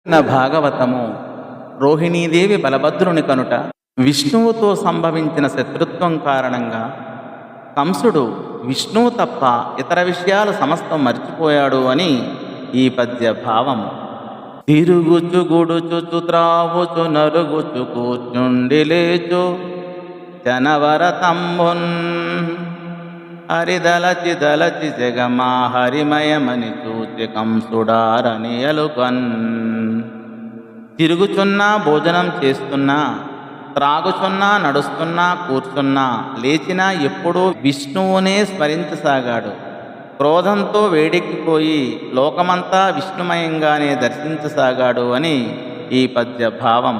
భాగవతము రోహిణీదేవి బలభద్రుని కనుట విష్ణువుతో సంభవించిన శత్రుత్వం కారణంగా కంసుడు విష్ణువు తప్ప ఇతర విషయాలు సమస్తం మర్చిపోయాడు అని ఈ పద్య భావము. తిరుగుచు గుడుచుచు త్రావుచు నరుగుచు కూర్చుండి లేచు జనవర తంబున్ హరిదలచి దలచి జగమా హరిమయమని చూచి కంసుడారని అలుకన్. తిరుగుచున్నా, భోజనం చేస్తున్నా, త్రాగుచున్నా, నడుస్తున్నా, కూర్చున్నా, లేచినా ఎప్పుడూ విష్ణువునే స్మరించసాగాడు. క్రోధంతో వేడెక్కిపోయి లోకమంతా విష్ణుమయంగానే దర్శించసాగాడు అని ఈ పద్య భావం.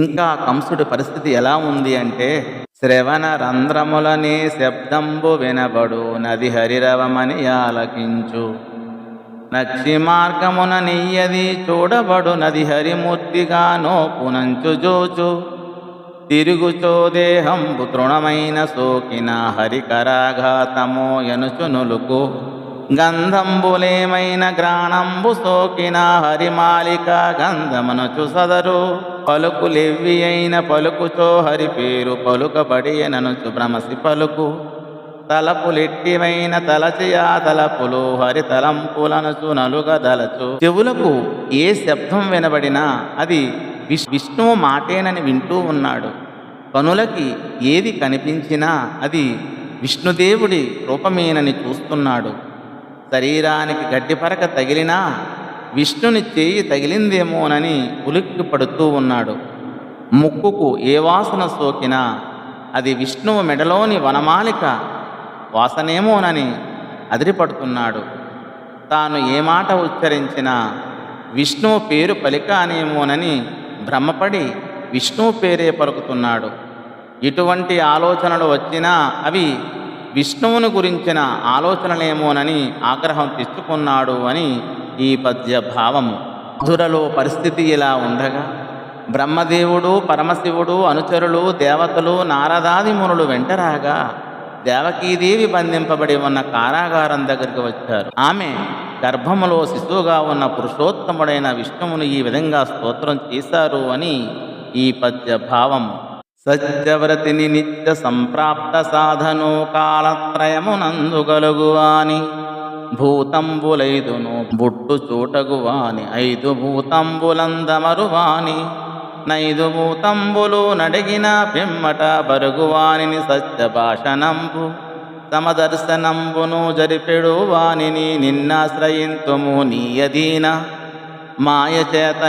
ఇంకా కంసుడి పరిస్థితి ఎలా ఉంది అంటే, శ్రవణ రంధ్రములనే శబ్దంబు వినబడు నది హరిరవమని ఆలకించు, నక్షి మార్గమున నెయ్యది చూడబడు నది హరిమూర్తిగానో పునంచు జోచు, తిరుగుచో దేహంబు తృణమైన సోకిన హరికరాఘాతమో ఎనుచు నులుకు, గంధంబులేమైన గ్రాణంబు సోకిన హరిమాలిక గంధమనుచు సదరు, పలుకులెవ్వి అయిన పలుకుచో హరి పేరు పలుకబడి ననుచు భ్రమసి పలుకు, తలపులెట్టివైన తలచియా తలపులు హరి తలంపులనుచు నలుగదలచు. చెవులకు ఏ శబ్దం వినబడినా అది విష్ణువు మాటేనని వింటూ ఉన్నాడు. కనులకి ఏది కనిపించినా అది విష్ణుదేవుడి రూపమేనని చూస్తున్నాడు. శరీరానికి గడ్డిపరక తగిలినా విష్ణుని చేయి తగిలిందేమోనని ఉలిక్కి పడుతూ ఉన్నాడు. ముక్కుకు ఏ వాసన సోకినా అది విష్ణువు మెడలోని వనమాలిక వాసనేమోనని అదిరిపడుతున్నాడు. తాను ఏ మాట ఉచ్చరించినా విష్ణువు పేరు పలికానేమోనని భ్రమపడి విష్ణువు పేరే పలుకుతున్నాడు. ఇటువంటి ఆలోచనలు వచ్చినా అవి విష్ణువుని గురించిన ఆలోచనలేమోనని ఆగ్రహం తెచ్చుకున్నాడు అని ఈ పద్య భావము. మధురలో పరిస్థితి ఇలా ఉండగా బ్రహ్మదేవుడు, పరమశివుడు, అనుచరులు, దేవతలు, నారదాది మునులు వెంటరాగా దేవకీదేవి బంధింపబడి ఉన్న కారాగారం దగ్గరికి వచ్చారు. ఆమె గర్భములో శిశువుగా ఉన్న పురుషోత్తముడైన విష్ణువును ఈ విధంగా స్తోత్రం చేశారు అని ఈ పద్య భావం. సత్యవ్రతిని నిత్య సంప్రాప్త సాధను కాలత్రయమునందు గలుగువాని, భూతంబులైదును బుట్టు చూటగువాని, 5 భూతంబులందమరువాని, 5 భూతంబులు నడిగిన పిమ్మట బరుగువానిని సత్య భాషణంబు సమదర్శనంబును జరిపెడు వానిని నిన్నాశ్రయింతుము నీయదీన మాయ చేత